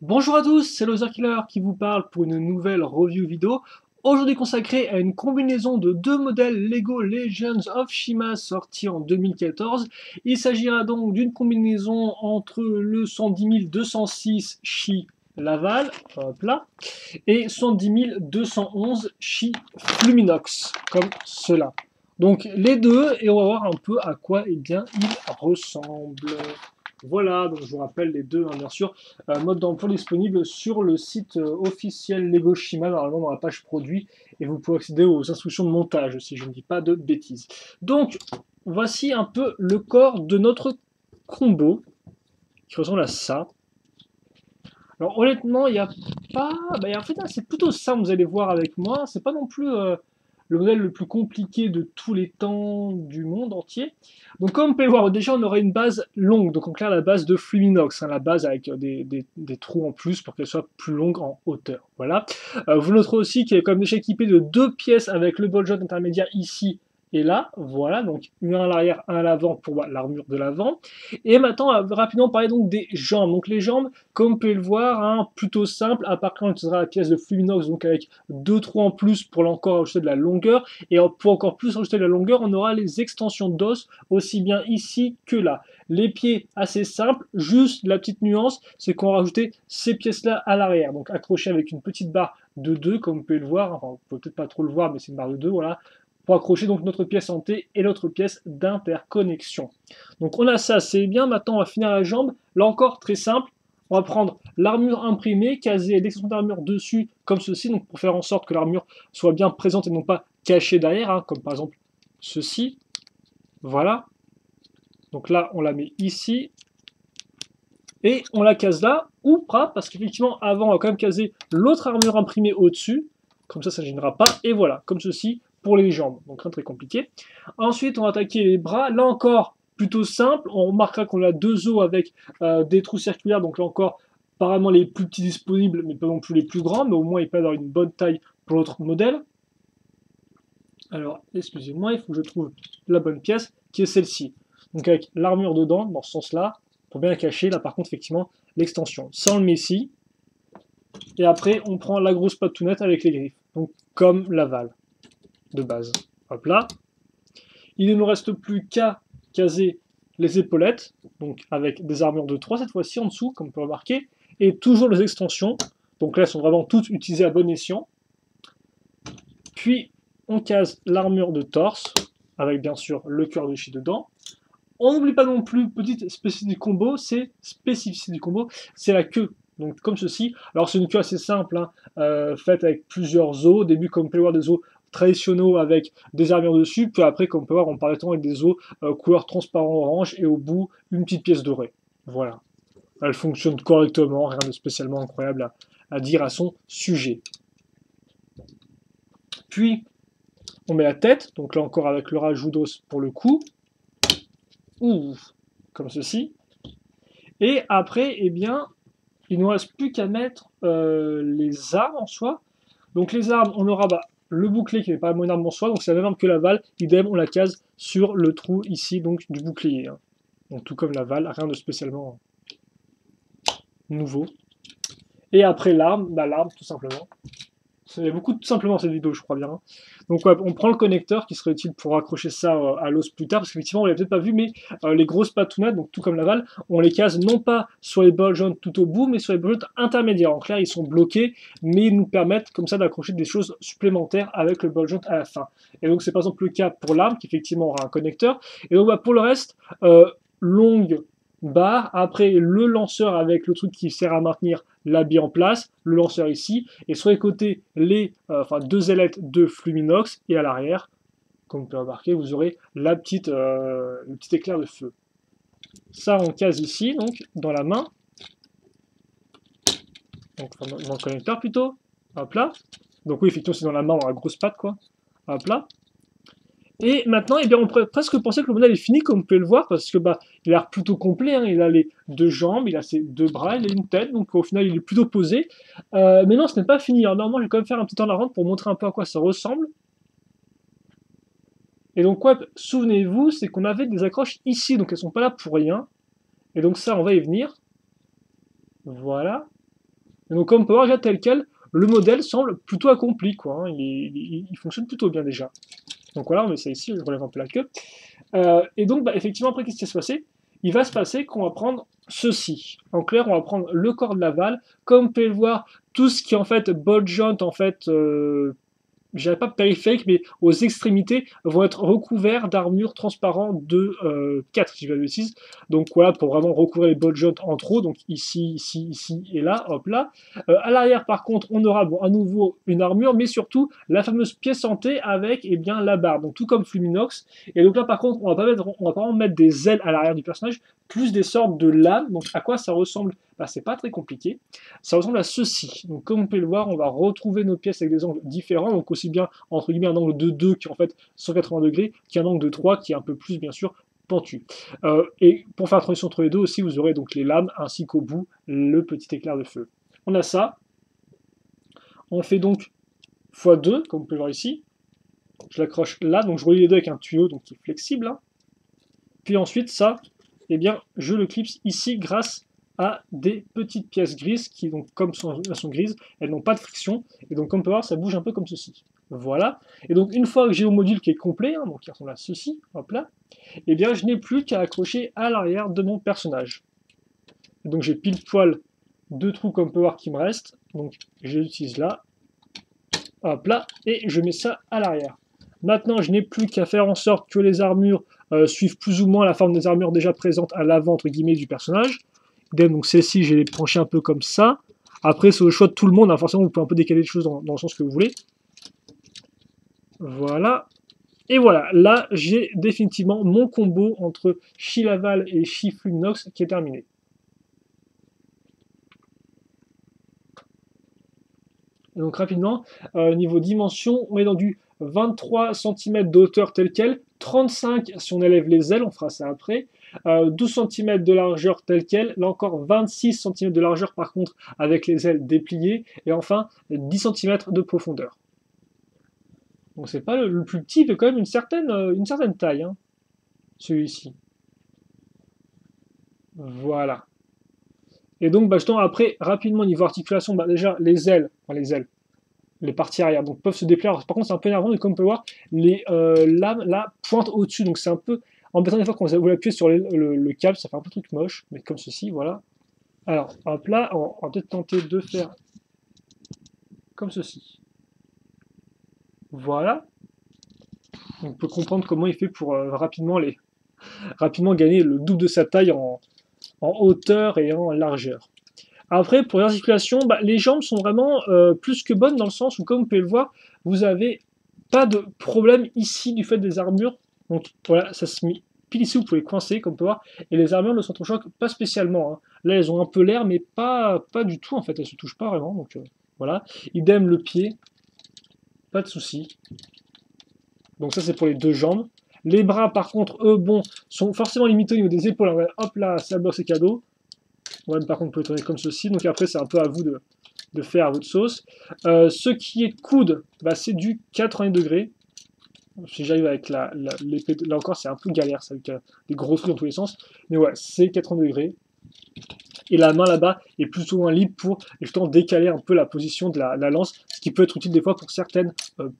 Bonjour à tous, c'est Loser Killer qui vous parle pour une nouvelle review vidéo. Aujourd'hui consacrée à une combinaison de deux modèles Lego Legends of Shima sortis en 2014. Il s'agira donc d'une combinaison entre le 110 206 Shi Laval, hop là, et 110 211 Shi Fluminox, comme cela. Donc les deux, et on va voir un peu à quoi ils ressemblent. Voilà, donc je vous rappelle les deux, bien sûr, mode d'emploi disponible sur le site officiel Lego Shima, normalement dans la page produit, et vous pouvez accéder aux instructions de montage, si je ne dis pas de bêtises. Donc, voici un peu le corps de notre combo, qui ressemble à ça. Alors honnêtement, il n'y a pas... en fait, c'est plutôt simple, vous allez voir avec moi, c'est pas non plus le modèle le plus compliqué de tous les temps du monde entier. Donc comme vous pouvez le voir, déjà on aurait une base longue, donc en clair la base de Fluminox, la base avec des trous en plus pour qu'elle soit plus longue en hauteur. Voilà. Vous noterez aussi qu'il est quand même déjà équipé de deux pièces avec le ball joint intermédiaire ici et là, voilà, donc un à l'arrière, un à l'avant pour l'armure de l'avant. Et maintenant, on va rapidement parler donc des jambes. Donc les jambes, comme vous pouvez le voir, hein, plutôt simple, à part quand on utilisera la pièce de Fluminox, donc avec deux trous en plus pour encore ajouter de la longueur. Et pour encore plus ajouter de la longueur, on aura les extensions d'os, aussi bien ici que là. Les pieds, assez simples, juste la petite nuance, c'est qu'on va rajouter ces pièces-là à l'arrière. Donc accrochées avec une petite barre de 2, comme vous pouvez le voir. Enfin, vous pouvez peut-être pas trop le voir, mais c'est une barre de 2, voilà, pour accrocher donc notre pièce en T et l'autre pièce d'interconnexion. Donc on a ça, c'est bien. Maintenant on va finir la jambe. Là encore très simple. On va prendre l'armure imprimée, caser l'extension d'armure dessus comme ceci, donc pour faire en sorte que l'armure soit bien présente et non pas cachée derrière, hein, comme par exemple ceci. Voilà. Donc là on la met ici. Et on la case là, ou pas, parce qu'effectivement avant on va quand même caser l'autre armure imprimée au-dessus. Comme ça ne gênera pas. Et voilà, comme ceci pour les jambes. Donc rien de très compliqué. Ensuite, on va attaquer les bras. Là encore, plutôt simple. On remarquera qu'on a deux os avec des trous circulaires. Donc là encore, apparemment les plus petits disponibles, mais pas non plus les plus grands. Mais au moins, ils peuvent avoir une bonne taille pour l'autre modèle. Alors, excusez-moi, il faut que je trouve la bonne pièce, qui est celle-ci. Donc avec l'armure dedans, dans ce sens-là, pour bien cacher. Là, par contre, effectivement, l'extension. Ça, on le met ici. Et après, on prend la grosse patounette avec les griffes. Donc, comme l'aval de base. Hop là. Il ne nous reste plus qu'à caser les épaulettes, donc avec des armures de 3 cette fois-ci en dessous, comme on peut remarquer, et toujours les extensions. Donc là, elles sont vraiment toutes utilisées à bon escient. Puis, on case l'armure de torse, avec bien sûr le cœur de chi dedans. On n'oublie pas non plus, petite spécificité du combo, c'est la queue. Donc comme ceci. Alors c'est une queue assez simple, hein, faite avec plusieurs os. Au début, comme on peut voir, des os traditionnels avec des armures dessus. Puis après, comme on peut voir, on part avec des os couleur transparent orange. Et au bout, une petite pièce dorée. Voilà. Elle fonctionne correctement, rien de spécialement incroyable à dire à son sujet. Puis, on met la tête. Donc là encore avec le rajout d'os pour le cou. Ouh, comme ceci. Et après, eh bien, il ne nous reste plus qu'à mettre les armes en soi. Donc les armes, on aura le bouclier qui n'est pas une arme en soi, donc c'est la même arme que la Val. Idem, on la case sur le trou ici donc du bouclier. Hein. Donc tout comme la Val, rien de spécialement nouveau. Et après l'arme, l'arme tout simplement. Il y a beaucoup tout simplement cette vidéo, je crois bien. Donc ouais, on prend le connecteur qui serait utile pour accrocher ça à l'os plus tard, parce qu'effectivement on l'a peut-être pas vu, mais les grosses patounettes, donc tout comme Laval, on les case non pas sur les ball joints tout au bout, mais sur les ball joints intermédiaires. En clair, ils sont bloqués, mais ils nous permettent comme ça d'accrocher des choses supplémentaires avec le ball joint à la fin. Et donc c'est par exemple le cas pour l'arme, qui effectivement aura un connecteur. Et donc pour le reste, longue barre, après le lanceur avec le truc qui sert à maintenir l'habit en place, le lanceur ici, et sur les côtés, deux ailettes de Fluminox, et à l'arrière, comme vous pouvez remarquer, vous aurez le petit éclair de feu. Ça, on case ici, donc, dans la main, donc dans le connecteur plutôt, hop là. Donc oui, effectivement, c'est dans la main, dans la grosse patte, quoi, hop là. Et maintenant, eh bien, on pourrait presque penser que le modèle est fini, comme vous pouvez le voir, parce que il a l'air plutôt complet. Hein. Il a les deux jambes, il a ses deux bras, il a une tête, donc au final, il est plutôt posé. Mais non, ce n'est pas fini. Alors normalement, je vais quand même faire un petit temps la rente pour montrer un peu à quoi ça ressemble. Et donc, quoi, souvenez-vous, c'est qu'on avait des accroches ici, donc elles sont pas là pour rien. Et donc ça, on va y venir. Voilà. Et donc comme on peut voir déjà tel quel, le modèle semble plutôt accompli, quoi, hein. Il fonctionne plutôt bien déjà. Donc voilà, on met ça ici, je relève un peu la queue. Et donc bah, effectivement après qu'est-ce qui va se passer? Il va se passer qu'on va prendre ceci. En clair, on va prendre le corps de l'aval. Comme vous pouvez le voir, tout ce qui est en fait ball joint, en fait, je dirais pas périphérique, mais aux extrémités, vont être recouverts d'armures transparentes de 4, si je ne dis pas de bêtises. Donc voilà, pour vraiment recouvrir les ball joints en trop, donc ici, ici, ici et là, hop là. À l'arrière, par contre, on aura bon, à nouveau une armure, mais surtout la fameuse pièce en T avec eh bien, la barre, donc tout comme Fluminox. Et donc là, par contre, on va pas mettre des ailes à l'arrière du personnage, plus des sortes de lames. Donc à quoi ça ressemble? Bah, c'est pas très compliqué. Ça ressemble à ceci. Donc comme vous pouvez le voir, on va retrouver nos pièces avec des angles différents, donc aussi bien entre guillemets un angle de 2 qui est en fait 180 degrés, qu'un angle de 3 qui est un peu plus bien sûr pentu. Et pour faire la transition entre les deux aussi, vous aurez donc les lames ainsi qu'au bout le petit éclair de feu. On a ça. On fait donc x2, comme vous pouvez le voir ici. Je l'accroche là, donc je relie les deux avec un tuyau donc qui est flexible. Hein. Puis ensuite, ça, eh bien, je le clipse ici grâce à des petites pièces grises qui, donc, comme elles sont grises, elles n'ont pas de friction. Et donc, comme on peut voir, ça bouge un peu comme ceci. Voilà. Et donc, une fois que j'ai mon module qui est complet, hein, donc qui ressemble à ceci, hop là, eh bien, je n'ai plus qu'à accrocher à l'arrière de mon personnage. Et donc, j'ai pile poil 2 trous, comme on peut voir, qui me restent. Donc, je les utilise là, hop là, et je mets ça à l'arrière. Maintenant, je n'ai plus qu'à faire en sorte que les armures suivent plus ou moins la forme des armures déjà présentes à l'avant, entre guillemets, du personnage. Donc celle-ci, je vais les pencher un peu comme ça. Après, c'est au choix de tout le monde. Hein. Forcément, vous pouvez un peu décaler les choses dans le sens que vous voulez. Voilà. Et voilà, là, j'ai définitivement mon combo entre Chilaval et Chiflunox qui est terminé. Donc rapidement, niveau dimension, on est dans du 23 cm de hauteur tel quel, 35 si on élève les ailes, on fera ça après, 12 cm de largeur tel quel, là encore 26 cm de largeur par contre avec les ailes dépliées, et enfin 10 cm de profondeur. Donc c'est pas le plus petit, mais quand même une certaine taille, hein, celui-ci. Voilà. Et donc bah, justement après, rapidement niveau articulation, bah, déjà les ailes, les parties arrière donc peuvent se déplier. Alors, par contre, c'est un peu énervant, mais comme on peut voir, les lames là pointent au-dessus, donc c'est un peu embêtant des fois quand vous appuyez sur le câble, ça fait un peu truc moche, mais comme ceci, voilà. Alors, hop là, on va peut-être tenter de faire comme ceci. Voilà. On peut comprendre comment il fait pour rapidement gagner le double de sa taille en hauteur et en largeur. Après, pour l'articulation, bah, les jambes sont vraiment plus que bonnes dans le sens où, comme vous pouvez le voir, vous n'avez pas de problème ici du fait des armures. Donc voilà, ça se met pile ici, vous pouvez coincer, comme on peut voir. Et les armures ne s'entrechoquent pas spécialement. Hein. Là, elles ont un peu l'air, mais pas du tout en fait. Elles ne se touchent pas vraiment. Donc voilà. Idem le pied, pas de souci. Donc ça, c'est pour les deux jambes. Les bras, par contre, eux, bon, sont forcément limités au niveau des épaules. Alors, hop là, ça bloque, c'est cadeau. Ouais, par contre, vous pouvez tourner comme ceci. Donc après, c'est un peu à vous de faire à votre sauce. Ce qui est coude, bah, c'est du 80 degrés. Si j'arrive avec l'épée, là encore, c'est un peu galère, ça, avec des gros trucs dans tous les sens. Mais ouais, c'est 80 degrés. Et la main là-bas est plus ou moins libre pour justement décaler un peu la position de la lance, ce qui peut être utile des fois pour certaines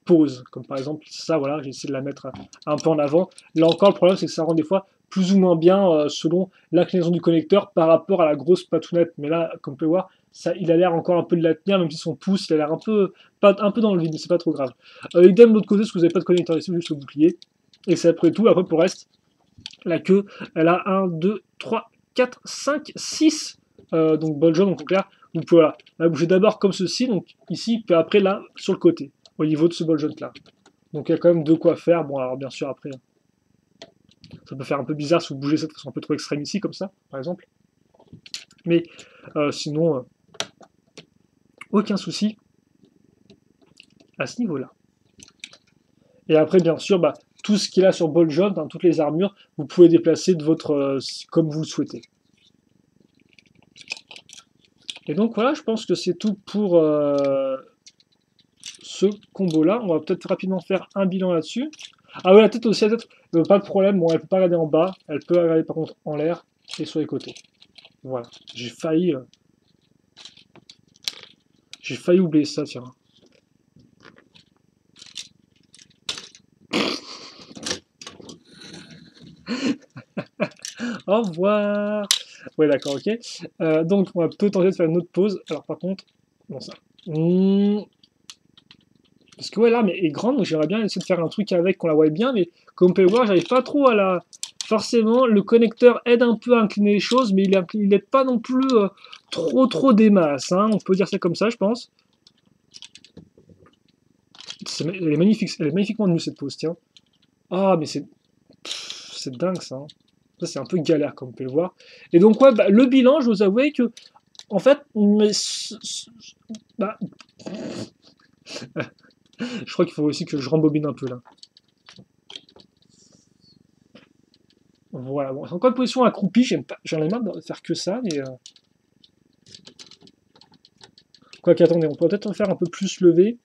poses. Comme par exemple ça, voilà, j'ai essayé de la mettre un peu en avant. Là encore, le problème, c'est que ça rend des fois plus ou moins bien selon l'inclinaison du connecteur par rapport à la grosse patounette. Mais là, comme on peut voir, ça, il a l'air encore un peu de la tenir, même si son pouce, il a l'air un peu dans le vide, mais c'est pas trop grave. Idem de l'autre côté, si vous n'avez pas de connecteur ici, juste le bouclier. Et c'est après tout. Après, pour le reste, la queue, elle a 1, 2, 3, 4, 5, 6 donc ball joint, donc en clair, vous pouvez la bouger d'abord comme ceci, donc ici, puis après là, sur le côté, au niveau de ce ball joint là. Donc il y a quand même de quoi faire. Bon, alors bien sûr, après, ça peut faire un peu bizarre si vous bougez ça de façon un peu trop extrême ici, comme ça, par exemple. Mais sinon, aucun souci à ce niveau-là. Et après, bien sûr, bah, tout ce qu'il a sur ball joint, hein, toutes les armures, vous pouvez déplacer de votre comme vous le souhaitez. Et donc voilà, je pense que c'est tout pour ce combo-là. On va peut-être rapidement faire un bilan là-dessus. Ah oui, la tête aussi, pas de problème. Bon, elle peut pas regarder en bas, elle peut regarder par contre en l'air et sur les côtés. Voilà, j'ai failli J'ai failli oublier ça, tiens. Au revoir. Ouais, d'accord, ok. Donc, on va plutôt tenter de faire une autre pause. Alors, par contre, non, ça. Parce que ouais, l'arme est grande, donc j'aimerais bien essayer de faire un truc avec, qu'on la voit bien, mais comme on peut le voir, j'arrive pas trop à la... Forcément, le connecteur aide un peu à incliner les choses, mais il aide pas non plus trop des masses, hein. On peut dire ça comme ça, je pense. Elle est magnifique, elle est magnifiquement nue cette pose, tiens. Ah, mais c'est dingue ça, hein. Ça, c'est un peu galère, comme on peut le voir. Et donc, ouais, bah, le bilan, je vous avouer que, en fait, bah, je crois qu'il faut aussi que je rembobine un peu là. Voilà, bon, c'est encore une position accroupie, j'en ai marre de faire que ça, mais... Quoi qu'attendez, on peut peut-être en faire un peu plus levé.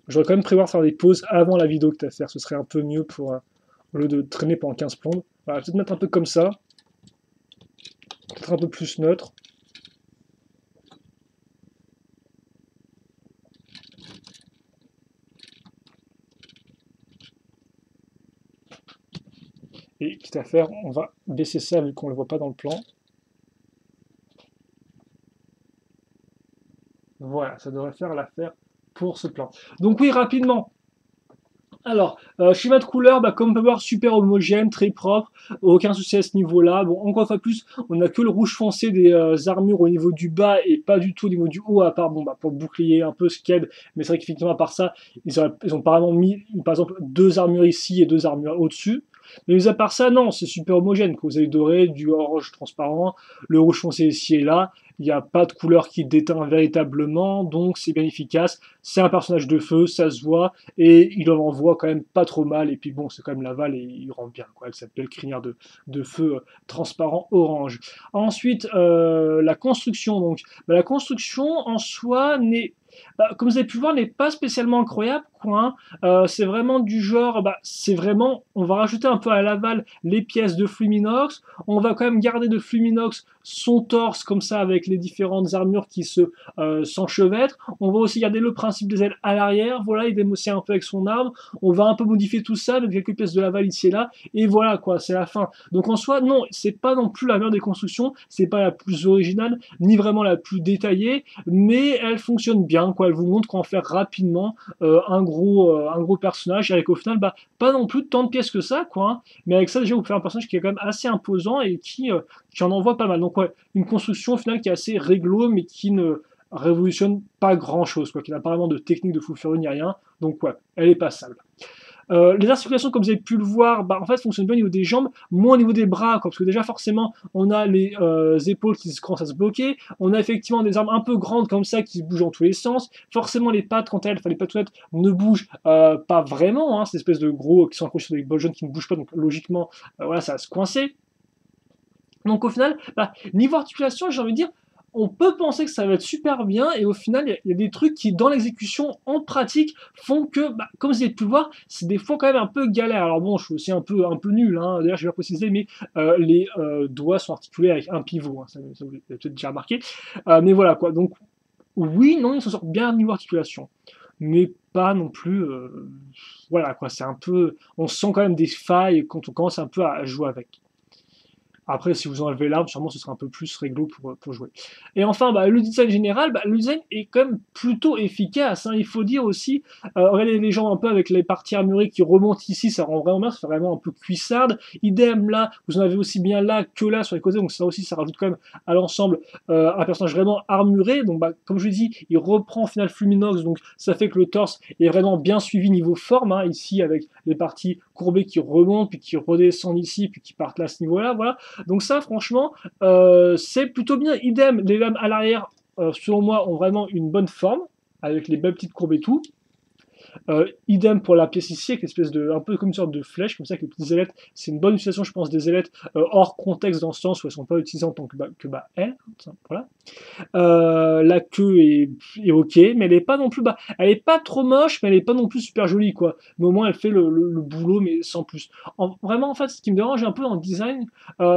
J'aurais quand même prévoir de faire des pauses avant la vidéo que tu as à faire, ce serait un peu mieux pour... au lieu de traîner pendant 15 plombes. Voilà, peut-être mettre un peu comme ça. Peut-être un peu plus neutre. Et quitte à faire, on va baisser ça vu qu'on ne le voit pas dans le plan. Voilà, ça devrait faire l'affaire pour ce plan. Donc oui, rapidement. Alors, schéma de couleur, bah, comme on peut voir, super homogène, très propre, aucun souci à ce niveau-là. Bon, encore une fois plus, on n'a que le rouge foncé des armures au niveau du bas et pas du tout au niveau du haut, à part bon, bah, pour le bouclier un peu ce qu'aide. Mais c'est vrai qu'effectivement, à part ça, ils ont apparemment mis, par exemple, 2 armures ici et 2 armures au-dessus. Mais mis à part ça, non, c'est super homogène. Vous avez doré, du orange transparent, le rouge foncé ici et là. Il n'y a pas de couleur qui déteint véritablement, donc c'est bien efficace. C'est un personnage de feu, ça se voit, et il en envoie quand même pas trop mal. Et puis bon, c'est quand même Laval et il rend bien, quoi. Elle s'appelle crinière de feu transparent orange. Ensuite, la construction. Donc, bah, la construction en soi n'est... Bah, comme vous avez pu le voir, n'est pas spécialement incroyable, quoi, hein. C'est vraiment du genre, bah, c'est vraiment, on va rajouter un peu à Laval les pièces de Fluminox, on va quand même garder de Fluminox son torse comme ça avec les différentes armures qui s'enchevêtrent. On va aussi garder le principe des ailes à l'arrière, voilà, il démossie un peu avec son arme. On va un peu modifier tout ça avec quelques pièces de Laval ici et là, et voilà quoi, c'est la fin. Donc en soi, non, c'est pas non plus la meilleure des constructions, c'est pas la plus originale, ni vraiment la plus détaillée, mais elle fonctionne bien, quoi. Elle vous montre comment faire rapidement un gros personnage, et avec au final, bah, pas non plus tant de pièces que ça, quoi, hein. Mais avec ça, déjà, vous faites un personnage qui est quand même assez imposant et qui en envoie pas mal. Donc ouais, une construction au final qui est assez réglo, mais qui ne révolutionne pas grand chose, quoi, qui n'a pas vraiment de technique de fou furieux ni rien. Donc ouais, elle est passable. Les articulations, comme vous avez pu le voir, bah, en fait, fonctionnent bien au niveau des jambes, moins au niveau des bras, quoi, parce que déjà, forcément, on a les épaules qui commencent à se bloquer, on a effectivement des armes un peu grandes comme ça qui bougent dans tous les sens, forcément, les pattes, quant à elles, enfin, les patounettes ne bougent pas vraiment, hein, ces espèces de gros qui sont accrochés sur des bols jaunes qui ne bougent pas, donc logiquement, voilà, ça va se coincer. Donc au final, bah, niveau articulation, j'ai envie de dire, on peut penser que ça va être super bien, et au final, il y a des trucs qui, dans l'exécution, en pratique, font que, bah, comme vous avez pu le voir, c'est des fois quand même un peu galère. Alors bon, je suis aussi un peu nul, hein. D'ailleurs, je vais préciser, mais les doigts sont articulés avec un pivot, hein. Ça vous l'avez peut-être déjà remarqué. Mais voilà, quoi. Donc, oui, non, ils s'en sortent bien niveau articulation. Mais pas non plus... voilà, quoi. C'est un peu... On sent quand même des failles quand on commence un peu à jouer avec. Après, si vous enlevez l'arme, sûrement ce sera un peu plus réglo pour jouer. Et enfin, bah, le design général, bah, le design est quand même plutôt efficace, hein. Il faut dire aussi, regardez les gens un peu avec les parties armurées qui remontent ici, ça rend vraiment bien, ça fait vraiment un peu cuissarde. Idem là, vous en avez aussi bien là que là sur les côtés, donc ça aussi, ça rajoute quand même à l'ensemble un personnage vraiment armuré. Donc, bah, comme je l'ai dit, il reprend au final Fluminox, donc ça fait que le torse est vraiment bien suivi niveau forme, hein, ici avec les parties courbées qui remontent, puis qui redescendent ici, puis qui partent là à ce niveau-là, voilà. Donc ça, franchement, c'est plutôt bien. Idem, les lames à l'arrière, selon moi, ont vraiment une bonne forme, avec les belles petites courbes et tout. Idem pour la pièce ici, avec l'espèce de, un peu comme une sorte de flèche, comme ça, avec les petites ailettes. C'est une bonne utilisation, je pense, des ailettes hors contexte, dans ce sens où elles ne sont pas utilisées en tant que elles. Voilà. La queue est ok, mais elle est pas non plus... Bah, elle est pas trop moche, mais elle est pas non plus super jolie, quoi. Mais au moins, elle fait le boulot, mais sans plus. Vraiment, en fait, ce qui me dérange un peu dans le design,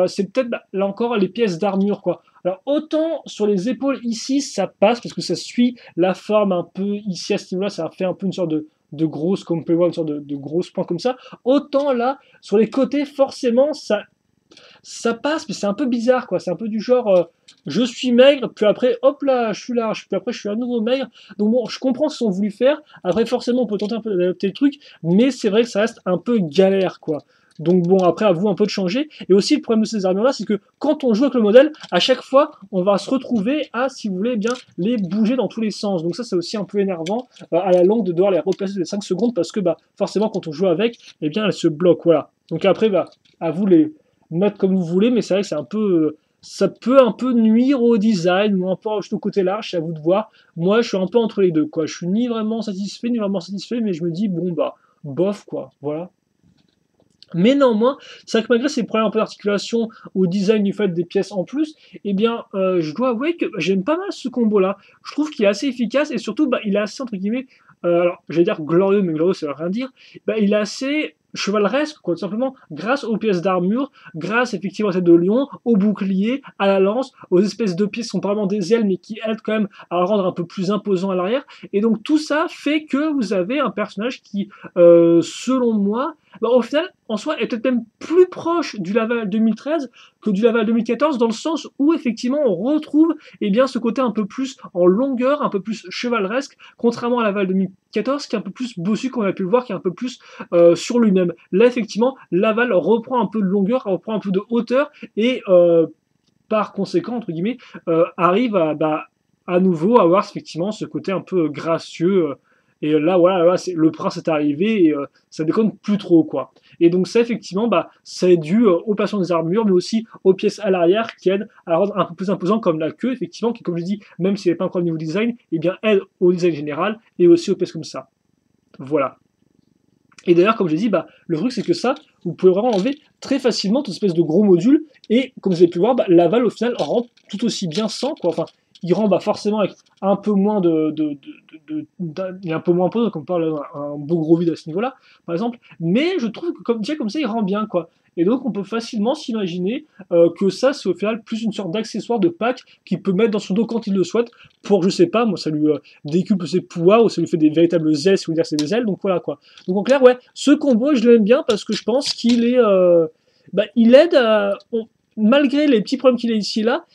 c'est peut-être, bah, là encore, les pièces d'armure, quoi. Alors autant sur les épaules ici ça passe parce que ça suit la forme un peu ici à ce niveau-là, ça fait un peu une sorte de grosse, comme on peut voir, une sorte de grosse pointe comme ça. Autant là, sur les côtés, forcément, ça passe, mais c'est un peu bizarre, quoi. C'est un peu du genre, je suis maigre, puis après, hop là, je suis large, puis après, je suis à nouveau maigre. Donc bon, je comprends ce qu'ils ont voulu faire. Après, forcément, on peut tenter un peu d'adapter le truc, mais c'est vrai que ça reste un peu galère, quoi. Donc bon, après, à vous un peu de changer. Et aussi, le problème de ces armures-là, c'est que quand on joue avec le modèle, à chaque fois, on va se retrouver à, si vous voulez, eh bien, les bouger dans tous les sens. Donc ça, c'est aussi un peu énervant à la longue de devoir les replacer toutes les 5 secondes parce que, bah, forcément, quand on joue avec, eh bien, elles se bloquent, voilà. Donc après, bah, à vous les mettre comme vous voulez, mais c'est vrai que c'est un peu, ça peut un peu nuire au design ou un peu juste au côté large, c'est à vous de voir. Moi, je suis un peu entre les deux, quoi. Je suis ni vraiment satisfait, ni vraiment satisfait, mais je me dis, bon, bah, bof, quoi, voilà. Mais néanmoins, c'est vrai que malgré ces problèmes un peu d'articulation au design du fait des pièces en plus, eh bien, je dois avouer que j'aime pas mal ce combo-là. Je trouve qu'il est assez efficace et surtout, bah, il est assez, entre guillemets, alors, j'allais dire glorieux, mais glorieux, ça veut rien dire. Bah, il est assez chevaleresque, quoi, tout simplement, grâce aux pièces d'armure, grâce effectivement à cette de lion, au bouclier, à la lance, aux espèces de pièces qui sont pas vraiment des ailes, mais qui aident quand même à le rendre un peu plus imposant à l'arrière. Et donc, tout ça fait que vous avez un personnage qui, selon moi, bah, au final, en soi, est peut-être même plus proche du Laval 2013 que du Laval 2014, dans le sens où, effectivement, on retrouve eh bien, ce côté un peu plus en longueur, un peu plus chevaleresque, contrairement à Laval 2014, qui est un peu plus bossu, qu'on a pu le voir, qui est un peu plus sur lui-même. Là, effectivement, Laval reprend un peu de longueur, reprend un peu de hauteur, et par conséquent, entre guillemets, arrive à, bah, à nouveau avoir effectivement ce côté un peu gracieux. Et là, voilà, là, le prince est arrivé et ça déconne plus trop, quoi. Et donc ça, effectivement, bah, c'est dû aux passions des armures, mais aussi aux pièces à l'arrière qui aident à rendre un peu plus imposant, comme la queue, effectivement, qui, comme je dis, même s'il n'est pas encore au niveau design, eh bien, aide au design général et aussi aux pièces comme ça. Voilà. Et d'ailleurs, comme j'ai dit, bah, le truc c'est que ça, vous pouvez vraiment enlever très facilement toute espèce de gros module. Et comme vous avez pu voir, bah, Laval au final rend tout aussi bien sans, quoi. Enfin, il rend bah, forcément avec un peu moins il est un peu moins imposant, comme par un beau gros vide à ce niveau-là, par exemple. Mais je trouve que déjà comme ça, il rend bien, quoi. Et donc on peut facilement s'imaginer que ça, c'est au final plus une sorte d'accessoire de pack qu'il peut mettre dans son dos quand il le souhaite, pour, je sais pas, moi ça lui décuple ses pouvoirs, ou ça lui fait des véritables ailes, si vous voulez dire c'est des ailes, donc voilà quoi. Donc en clair, ouais, ce combo, je l'aime bien parce que je pense qu'il est, bah, il aide à, malgré les petits problèmes qu'il a ici et là,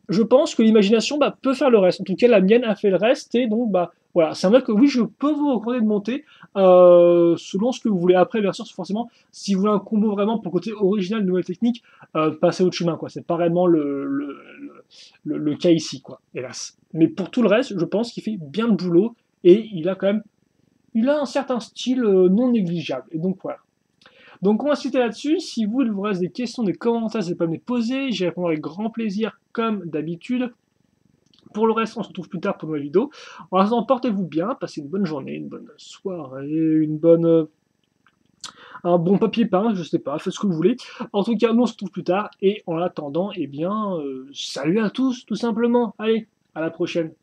je pense que l'imagination bah, peut faire le reste. En tout cas, la mienne a fait le reste et donc bah voilà, c'est vrai que oui, je peux vous recommander de monter selon ce que vous voulez. Après, bien sûr, forcément, si vous voulez un combo vraiment pour le côté original, nouvelle technique, passez au chemin quoi. C'est pas vraiment le cas ici quoi, hélas. Mais pour tout le reste, je pense qu'il fait bien le boulot et il a quand même, il a un certain style non négligeable. Et donc voilà. Donc on va se quitter là-dessus. Si vous, il vous reste des questions, des commentaires, n'hésitez pas à me les poser. J'y répondrai avec grand plaisir, comme d'habitude. Pour le reste, on se retrouve plus tard pour une nouvelle vidéo. En attendant, portez-vous bien, passez une bonne journée, une bonne soirée, un bon papier peint, je sais pas, faites ce que vous voulez. En tout cas, nous on se retrouve plus tard, et en attendant, eh bien, salut à tous, tout simplement. Allez, à la prochaine.